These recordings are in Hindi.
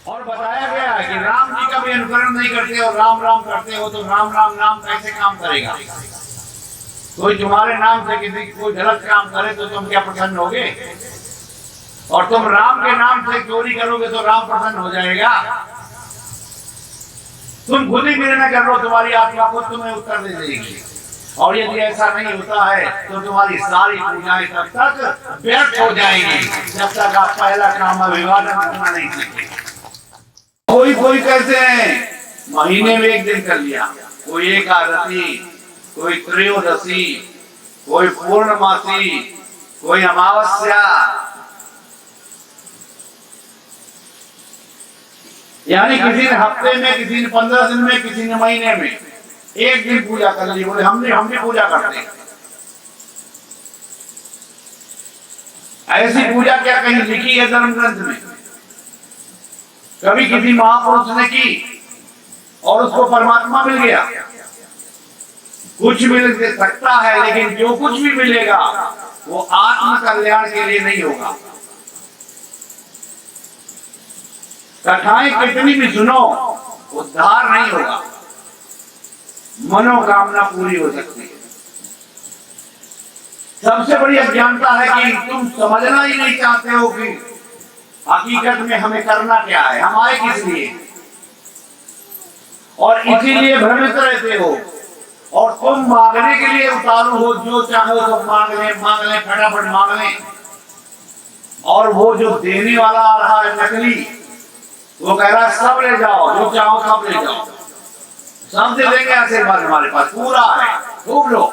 और बताया गया है कि राम जी का भी अनुकरण नहीं करते और राम राम करते हो तो राम राम नाम कैसे काम करेगा। कोई तुम्हारे नाम से किसी कोई गलत काम करे तो तुम क्या प्रसन्न होगे? और तुम राम के नाम से चोरी करोगे तो राम प्रसन्न हो जाएगा? तुम खुद ही निर्णय कर लो, तुम्हारी आत्मा खुद तुम्हें उत्तर दे देगी। और यदि ऐसा नहीं होता है तो तुम्हारी सारी पूजाएं तब तक व्यर्थ हो जाएंगी जब तक आप पहला काम अभिवादन करना नहीं सीखेंगे। कोई कोई कहते हैं महीने में एक दिन कर लिया, कोई एकादशी, कोई त्रयोदशी, कोई पूर्णमासी, कोई अमावस्या, यानी किसी ने हफ्ते में, किसी ने 15 दिन में, किसी ने महीने में एक दिन पूजा कर ली। बोले हम भी पूजा करते हैं। ऐसी पूजा क्या कहीं लिखी है धर्म ग्रंथ में? कभी किसी महापुरुष ने की और उसको परमात्मा मिल गया? कुछ मिल सकता है, लेकिन जो कुछ भी मिलेगा वो आत्म कल्याण के लिए नहीं होगा। कथाएं कितनी भी सुनो, उद्धार नहीं होगा, मनोकामना पूरी हो सकती है। सबसे बड़ी अज्ञानता है कि तुम समझना ही नहीं चाहते हो कि हकीकत में हमें करना क्या है, हम आए किस लिए, और इसीलिए भ्रमित रहते हो। और तुम मांगने के लिए उतारू हो, जो चाहो तो मांग ले फटाफट मांग ले। और वो जो देने वाला आ रहा है नकली, वो कह रहा है सब ले जाओ, जो चाहो सब ले जाओ, सब दे देंगे आशीर्वाद, हमारे पास पूरा है, खूब लो।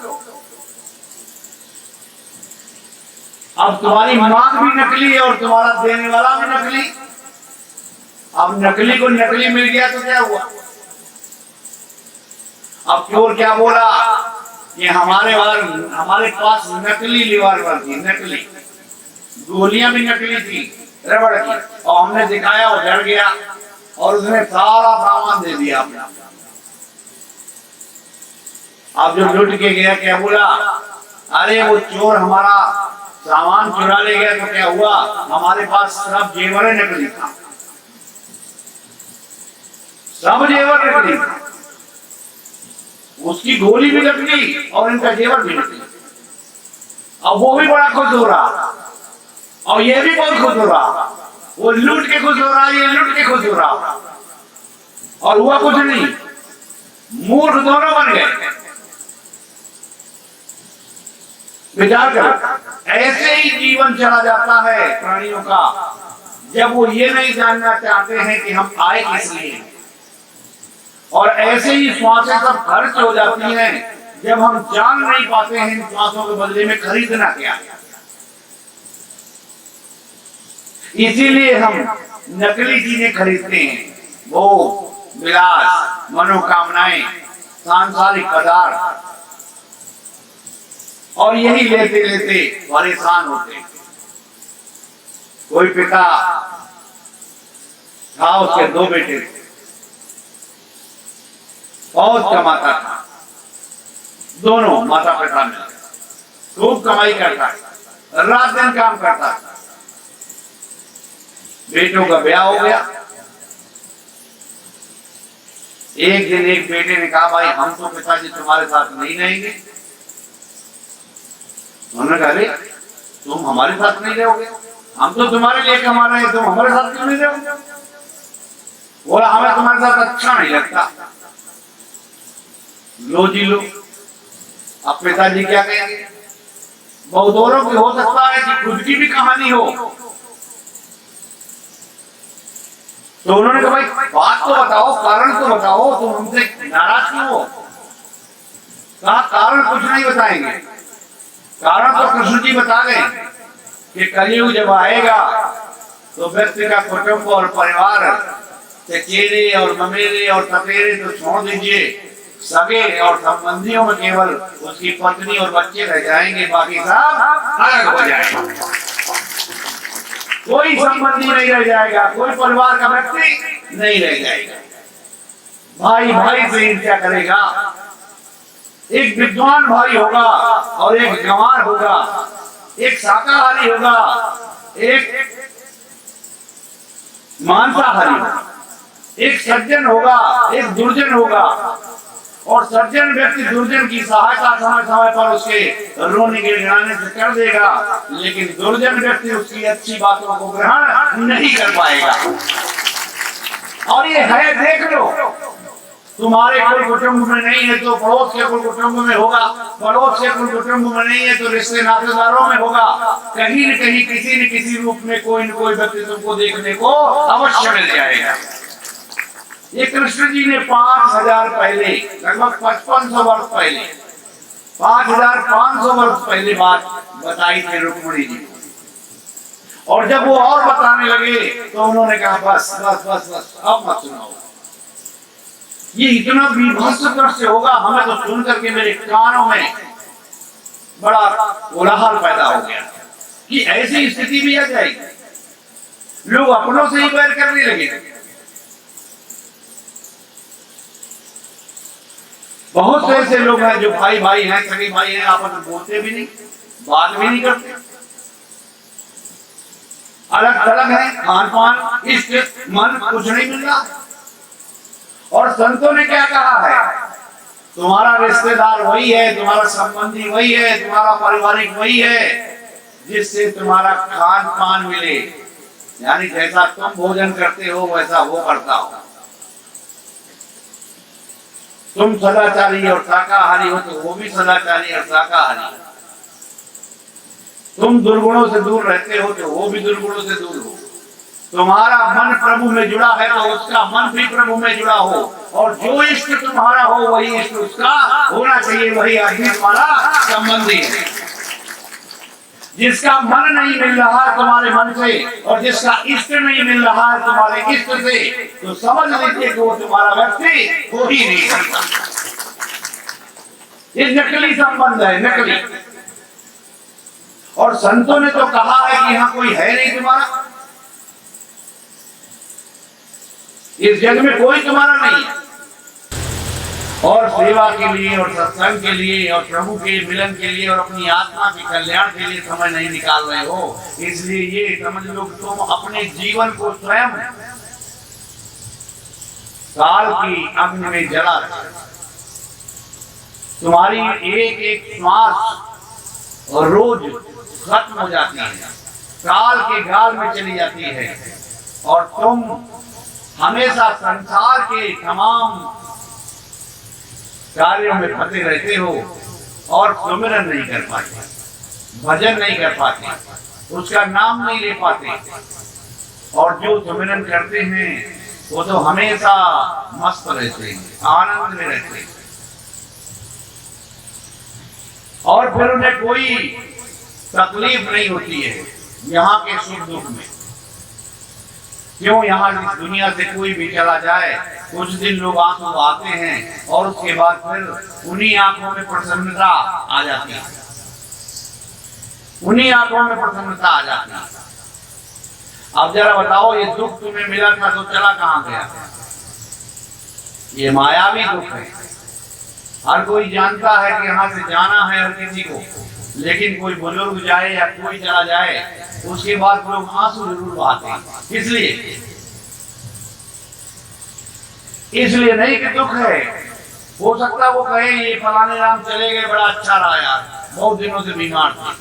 अब तुम्हारी मांग भी नकली है और तुम्हारा देने वाला भी नकली। अब नकली को नकली मिल गया तो क्या हुआ? अब चोर क्या बोला कि हमारे पास नकली रिवॉल्वर थी, नकली गोलियां भी नकली थी, रबड़ की, और हमने दिखाया और डर गया और उसने सारा सामान दे दिया अपना। अब जो लुट के गया क्या बोला? अरे वो चोर हमारा सामान चुरा ले गया तो क्या हुआ, हमारे पास सब जेवर नकली था, सब जेवर नकली था, उसकी गोली भी नकली और इनका जेवर भी नकली। अब वो भी बड़ा खुश हो रहा और ये भी बहुत खुश हो रहा, वो लूट के खुश हो रहा, ये लूट के खुश हो रहा, और हुआ कुछ नहीं, मूर्ख दोनों बन गए। विचार करो, ऐसे ही जीवन चला जाता है प्राणियों का जब वो ये नहीं जानना चाहते हैं कि हम आए किस लिए। और ऐसे ही श्वासें सब खर्च हो जाती हैं जब हम जान नहीं पाते हैं इन श्वासों के बदले में खरीदना क्या है। इसीलिए हम नकली चीजें खरीदते हैं, वो विलास, मनोकामनाएं, सांसारिक पदार्थ, और यही लेते लेते परेशान होते हैं। कोई पिता था, उसके 2 बेटे थे, बहुत कमाता था, दोनों माता पिता में खूब कमाई करता, रात दिन काम करता था। बेटों का ब्याह हो गया। एक दिन एक बेटे ने कहा, भाई हम तो पिताजी तुम्हारे साथ नहीं रहेंगे। उन्होंने कहा, अरे तुम हमारे साथ नहीं रहोगे, हम तो तुम्हारे लिए कमा रहे हैं, तुम हमारे साथ क्यों नहीं रहोगे? बोला, हमें तुम्हारे साथ अच्छा नहीं लगता, लो जी लो। अब पिताजी क्या कहेंगे? बहुत औरों की हो सकता है कि खुद की भी कहानी हो, तो उन्होंने कहा, भाई बात तो बताओ, कारण तो बताओ, तुम हमसे नाराज क्यों हो? कहा, कारण कुछ नहीं बताएंगे, कारण तो कृष्ण जी बता गए कि कलयुग जब आएगा तो व्यक्ति का कुटुंब और परिवार, चचेरे और ममेरे और सपेरे तो छोड़ दीजिए, सगे और संबंधियों में केवल उसकी पत्नी और बच्चे रह जाएंगे, बाकी सब अलग हो जाएंगे। कोई संबंधी नहीं रह जाएगा, कोई परिवार का व्यक्ति नहीं रह जाएगा। भाई भाई से ईर्ष्या करेगा, एक विद्वान भाई होगा और एक गंवार होगा, एक शाकाहारी होगा, एक मांसाहारी हो, एक सज्जन होगा, एक दुर्जन होगा। और सज्जन व्यक्ति दुर्जन की सहायता समय समय पर उसके रोने गिड़गिड़ाने से कर देगा, लेकिन दुर्जन व्यक्ति उसकी अच्छी बातों को ग्रहण नहीं कर पाएगा। और ये है, देख लो, तुम्हारे कुल कुटुंब में नहीं है तो पड़ोस के कुल कुटुंब में होगा, पड़ोस के कुल कुटुंब में नहीं है तो रिश्ते नातेदारों में होगा। कहीं न कहीं किसी न किसी रूप में कोई न कोई व्यक्ति तुमको देखने को अवश्य मिल जाएगा। ये कृष्ण जी ने 5000 पहले, लगभग 5500 वर्ष पहले, 5500 वर्ष पहले बात बताई थी रुक्मिणी जी। और जब वो और बताने लगे तो उन्होंने कहा बस बस बस बस, अब मत सुनाओ। ये इतना विभत्स दृश्य होगा, हमें तो सुन करके मेरे कानों में बड़ा कोलाहल पैदा हो गया कि ऐसी स्थिति भी आ जाएगी। लोग अपनों से ही बैर करने लगे। बहुत से ऐसे लोग हैं जो भाई भाई हैं, सगे भाई हैं, आपस में बोलते भी नहीं, बात भी नहीं करते, अलग अलग है खान पान, इष्ट मन कुछ नहीं मिल रहा। और संतों ने क्या कहा है, तुम्हारा रिश्तेदार वही है, तुम्हारा संबंधी वही है, तुम्हारा पारिवारिक वही है जिससे तुम्हारा खान पान मिले, यानी जैसा तुम भोजन करते हो वैसा वो करता हो। तुम सदाचारी और शाकाहारी हो तो वो भी सदाचारी और शाकाहारी। तुम दुर्गुणों से दूर रहते हो तो वो भी दुर्गुणों से दूर हो। तुम्हारा मन प्रभु में जुड़ा है तो उसका मन भी प्रभु में जुड़ा हो। और जो इष्ट तुम्हारा हो वही इष्ट उसका होना चाहिए, वही आदमी तुम्हारा संबंधी है। जिसका मन नहीं मिल रहा है तुम्हारे मन से और जिसका इष्ट नहीं मिल रहा है तुम्हारे इष्ट से, तो समझ लीजिए कि वो तुम्हारा व्यक्ति हो ही नहीं सकता। ये नकली संबंध है, नकली। और संतों ने तो कहा है कि यहाँ कोई है नहीं तुम्हारा, इस जग में कोई तुम्हारा नहीं है। और सेवा के लिए और सत्संग के लिए और प्रभु के मिलन के लिए और अपनी आत्मा के कल्याण के लिए समय नहीं निकाल रहे हो, इसलिए ये समझ लो तुम अपने जीवन को स्वयं काल की अग्नि में जला रहे। तुम्हारी एक एक श्वास और रोज खत्म हो जाती है, काल के गाल में चली जाती है। और तुम हमेशा संसार के तमाम कार्यों में फंसे रहते हो और सुमिरन नहीं कर पाते, भजन नहीं कर पाते, उसका नाम नहीं ले पाते। और जो सुमिरन करते हैं वो तो हमेशा मस्त रहते हैं, आनंद में रहते हैं। और फिर उन्हें कोई तकलीफ नहीं होती है यहाँ के सुख दुख में। क्यों, यहाँ इस दुनिया से कोई भी चला जाए, कुछ दिन लोग आंसू आते हैं और उसके बाद फिर उन्हीं आंखों में प्रसन्नता आ जाती है, उन्हीं आंखों में प्रसन्नता आ जाती है। अब जरा बताओ, ये दुख तुम्हें मिला था तो चला कहाँ गया? ये मायावी दुख है। हर कोई जानता है कि यहाँ से जाना है हर किसी को, लेकिन कोई बुजुर्ग जाए या कोई चला जाए उसके बाद लोग आंसू जरूर बहाते हैं। इसलिए नहीं कि दुख है। हो सकता है वो कहे ये फलाने राम चले गए, बड़ा अच्छा रहा यार, बहुत दिनों से बीमार थे।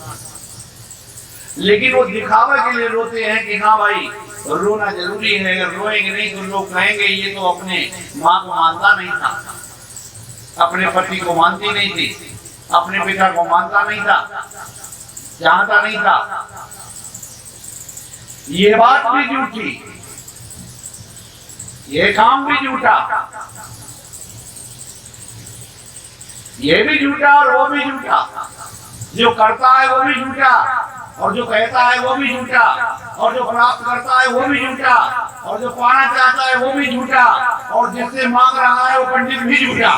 लेकिन वो दिखावे के लिए रोते हैं कि हाँ भाई रोना जरूरी है, अगर रोएंगे नहीं तो लोग कहेंगे ये तो अपने माँ को मानता नहीं था, अपने पति को मानती नहीं थी, अपने पिता को मानता नहीं था, जानता नहीं था। ये बात भी झूठी, ये काम भी झूठा, ये भी झूठा और वो भी झूठा। जो करता है वो भी झूठा और जो कहता है वो भी झूठा और जो प्राप्त करता है वो भी झूठा और जो पाना चाहता है वो भी झूठा और जिससे मांग रहा है वो पंडित भी झूठा।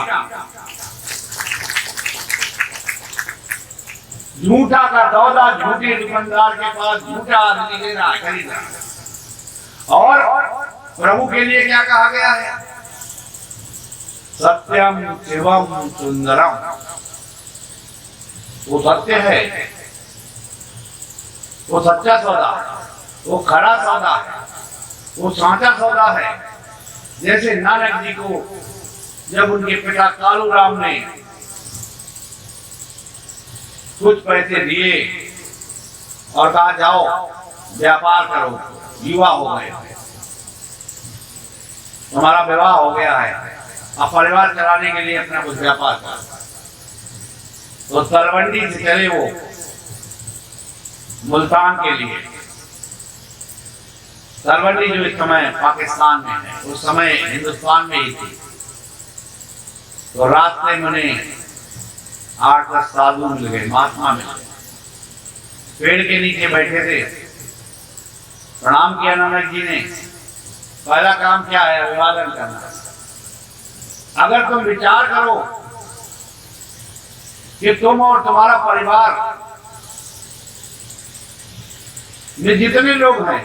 झूठा का दौदा झूठे दुकानदार के पास झूठा आदमी ले रहा है, खरीद रहा है। और प्रभु के लिए क्या कहा गया है? सत्यम शिवम सुंदरम। वो सत्य है, वो सच्चा सौदा, वो खरा सौदा है। वो सांचा सौदा है। जैसे नानक जी को जब उनके पिता कालूराम ने कुछ पैसे दिए और कहा जाओ व्यापार करो, युवा हो गए, तुम्हारा विवाह हो गया है, अब परिवार चलाने के लिए अपना कुछ व्यापार करो, तो तलवंडी से चले वो मुल्तान के लिए। तलवंडी जो इस समय पाकिस्तान में है, उस समय हिंदुस्तान में ही थी। तो रास्ते में उन्हें 8-10 साधु मिल गए, महात्मा मिल गए, पेड़ के नीचे बैठे थे। प्रणाम किया नानक जी ने। पहला काम क्या है? अभिवादन करना। अगर तुम विचार करो कि तुम और तुम्हारा परिवार में जितने लोग हैं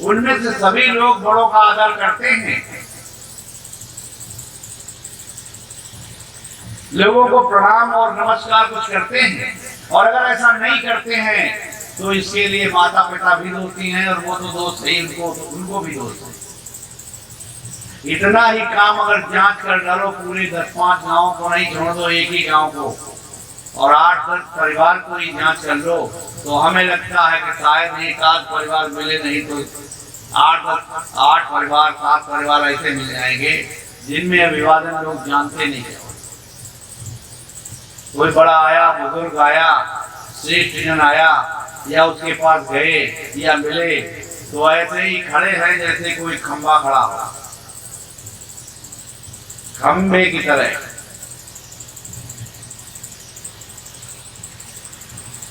उनमें से सभी लोग बड़ों का आदर करते हैं, लोगों को प्रणाम और नमस्कार कुछ करते हैं, और अगर ऐसा नहीं करते हैं तो इसके लिए माता पिता भी दोषी हैं, और वो तो दोष है उनको भी दोष है। इतना ही काम अगर जांच कर डालो पूरे 10-5 गांव को, नहीं छोड़ दो एक ही गांव को, और 8-10 परिवार को ही जांच कर लो, तो हमें लगता है कि शायद एक आध परिवार मिले, नहीं तो 8 परिवार 7 परिवार ऐसे मिल जाएंगे जिनमें अभिवादन लोग जानते नहीं है। कोई बड़ा आया, बुजुर्ग आया, श्रेष्ठ जन आया, या उसके पास गए या मिले, तो ऐसे ही खड़े हैं जैसे कोई खंबा खड़ा हो, खंबे की तरह।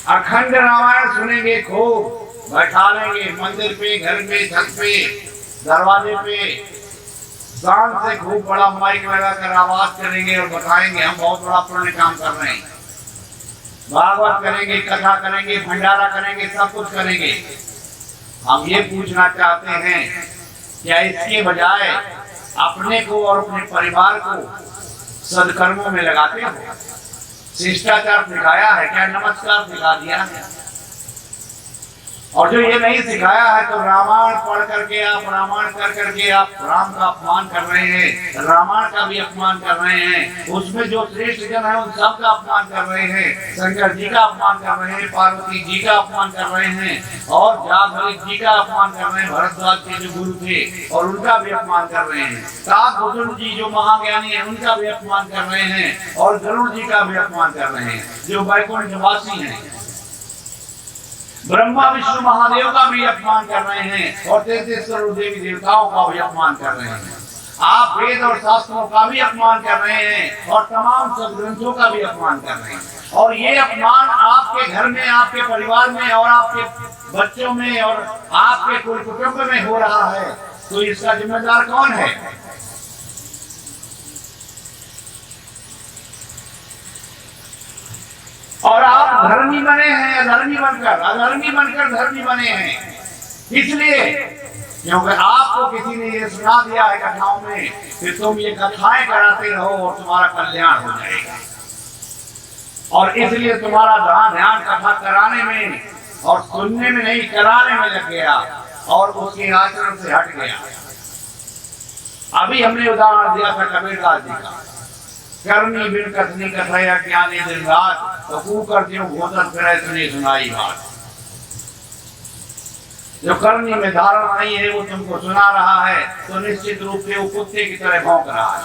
अखंड रामायण सुनेंगे, खूब बैठा लेंगे मंदिर पे, घर पे, छत पे, दरवाजे पे, शान से खूब बड़ा माइक लगाकर आवाज करेंगे और बताएंगे हम बहुत बड़ा पुण्य काम कर रहे हैं, भागवत करेंगे, कथा करेंगे, भंडारा करेंगे, सब कुछ करेंगे। हम ये पूछना चाहते हैं, क्या इसके बजाय अपने को और अपने परिवार को सदकर्मों में लगाते हो? शिष्टाचार सिखाया है क्या? नमस्कार सिखा दिया है? और जो ये नहीं सिखाया है तो रामायण पढ़ करके आप, रामायण कर करके आप राम का अपमान कर रहे हैं, रामायण का भी अपमान कर रहे हैं, उसमें जो श्रेष्ठ जन है उन सब का अपमान कर रहे हैं, शंकर जी का अपमान कर रहे हैं, पार्वती जी का अपमान कर रहे हैं, और जागृत जी का अपमान कर रहे हैं, भरद्वाज के जो गुरु थे और उनका भी अपमान कर रहे हैं, सात बुजुर्ग जी जो महाज्ञानी है उनका भी अपमान कर रहे हैं, और गरुड़ जी का भी अपमान कर रहे हैं जो वैकुंठ निवासी हैं, ब्रह्मा विष्णु महादेव का भी अपमान कर रहे हैं, और 33 करोड़ देवी देवताओं का भी अपमान कर रहे हैं। आप वेद और शास्त्रों का भी अपमान कर रहे हैं, और तमाम सदग्रंथों का भी अपमान कर रहे हैं। और ये अपमान आपके घर में, आपके परिवार में, और आपके बच्चों में, और आपके कुल कुटुंब में हो रहा है, तो इसका जिम्मेदार कौन है? और आप धर्मी बने हैं, अधर्मी बनकर धर्मी बने हैं। इसलिए क्योंकि आपको किसी ने ये सुना दिया है कथाओं में कि तुम ये कथाएं कराते रहो और तुम्हारा कल्याण हो जाएगा, और इसलिए तुम्हारा ध्यान कथा कराने में और सुनने में नहीं, कराने में लग गया, और उसके आचरण से हट गया। अभी हमने उदाहरण दिया था कबीरदास जी का, करनी बिन कथनी कथया ज्ञानी दिन रात, तो कुकर जो घोषण करे सुनी सुनाई बात। जो करनी में धारण नहीं है वो तुमको सुना रहा है, तो निश्चित रूप से वो कुत्ते की तरह भौंक रहा है,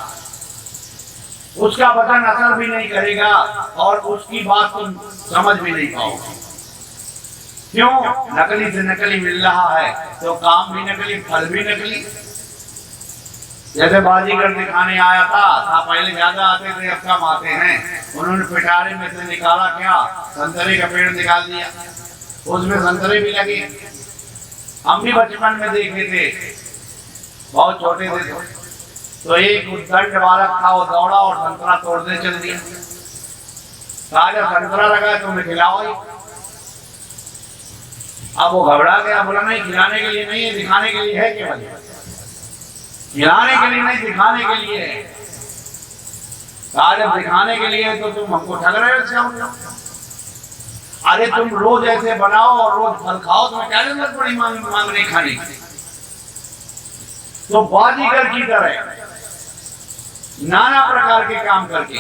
उसका वचन असर भी नहीं करेगा और उसकी बात तुम समझ भी नहीं पाओगे। क्यों? नकली से नकली मिल रहा है, तो काम भी नकली, फल भी नकली। जैसे बाजीगर दिखाने आया था पहले ज्यादा आते थे, अब कम आते हैं। उन्होंने पिटारे में से निकाला क्या, संतरे का पेड़ निकाल दिया, उसमें संतरे भी लगे। हम भी बचपन में देखे थे, बहुत छोटे थे तो एक उद्दंड बालक था, वो दौड़ा और संतरा तोड़ने चल दिया। ताजा संतरा लगा तो मैं खिलाओ ही। अब वो घबरा गया, बोला नहीं खिलाने के लिए नहीं है, दिखाने के लिए है केवल, खिलाने के लिए नहीं, दिखाने के लिए है। जब दिखाने के लिए तो तुम हमको ठग रहे हो। अरे तुम रोज ऐसे बनाओ और रोज फल खाओ, तुम्हें क्या जरूरत पड़ी मांगने खाने की? तो बाजीगर की तरह नाना प्रकार के काम करके,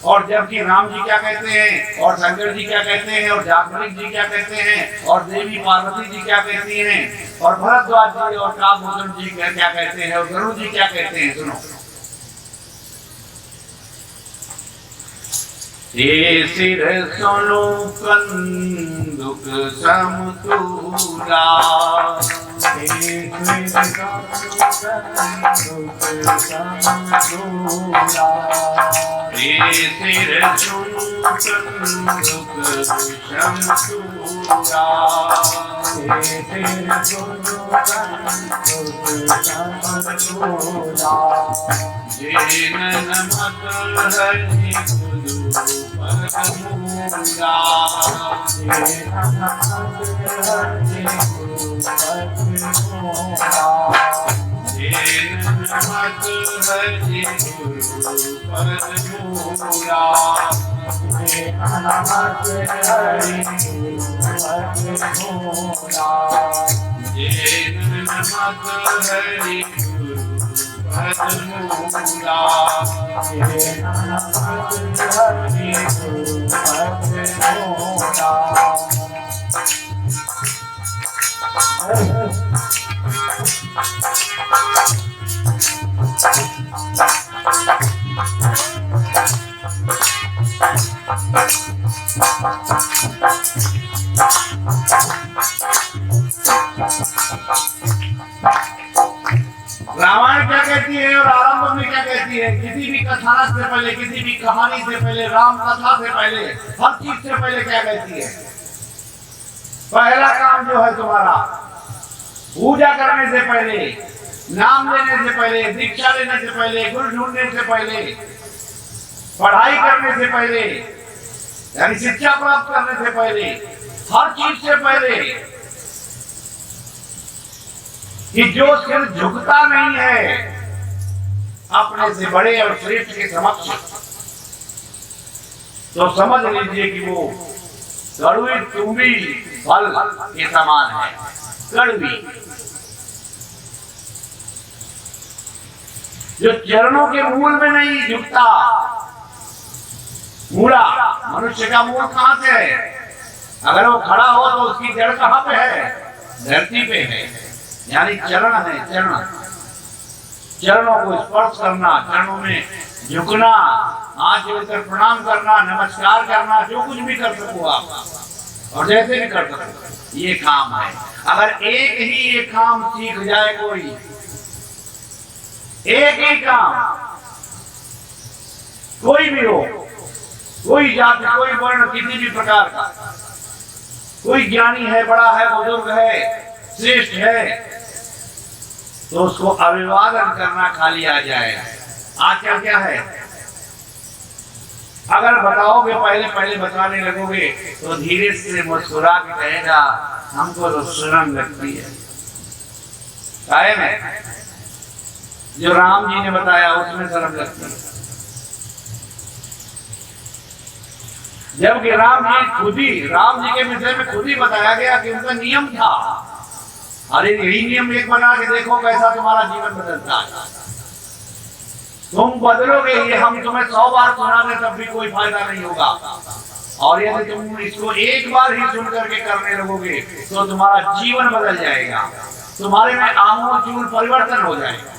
और जबकि राम जी क्या कहते हैं और शंकर जी क्या कहते हैं और जागृत जी क्या कहते हैं और देवी पार्वती जी क्या कहती हैं और भरद्वाज जी और कामभूषण जी क्या कहते हैं और गरुड़ जी क्या कहते हैं। सुनो, ये सिर सुनो कंदुक समतुला, ये सिर सुनो कंदुक समतुला, ये नमक हरि परमूला, रामायण क्या कहती है और आरंभ में क्या कहती है? किसी भी कथा से पहले, किसी भी कहानी से पहले, राम कथा से पहले, हर चीज से पहले क्या कहती है? पहला काम जो है तुम्हारा, पूजा करने से पहले, नाम लेने से पहले, दीक्षा लेने से पहले, गुरु ढूंढने से पहले, पढ़ाई करने से पहले, यानी शिक्षा प्राप्त करने से पहले, हर चीज से पहले कि जो सिर झुकता नहीं है अपने से बड़े और श्रेष्ठ के समक्ष, तो समझ लीजिए कि वो कड़वी तुम्बी फल के समान है। कड़वी जो चरणों के मूल में नहीं झुकता, मूला, मनुष्य का मूल कहां से है? अगर वो खड़ा हो तो उसकी जड़ कहां पे है? धरती पे है, यानी चरण है। चरण, चरणों को स्पर्श करना, चरणों में झुकना, हाथ जोड़कर प्रणाम करना, नमस्कार करना, जो कुछ भी कर सको आप और जैसे भी कर सको, ये काम है। अगर एक ही ये काम सीख जाए कोई, एक ही काम, कोई भी हो, कोई जाति, कोई वर्ण, किसी भी प्रकार का, कोई ज्ञानी है, बड़ा है, बुजुर्ग है, श्रेष्ठ है, तो उसको अभिवादन करना खाली आ जाए। आजकल क्या है, अगर बताओगे, पहले पहले बताने लगोगे तो धीरे से मुस्कुरा के कहेगा हमको तो शर्म लगती है। काहे में जो राम जी ने बताया उसमें शर्म लगती है, जबकि राम जी के विषय में खुद ही बताया गया कि उनका नियम था। अरे यही नियम एक बना के देखो कैसा तुम्हारा जीवन बदलता है। तुम बदलोगे, ये हम तुम्हें 100 बार सुना दे तब भी कोई फायदा नहीं होगा। और यदि तुम इसको एक बार ही सुन करके करने लगोगे तो तुम्हारा जीवन बदल जाएगा, तुम्हारे में आमूल चूल परिवर्तन हो जाएगा।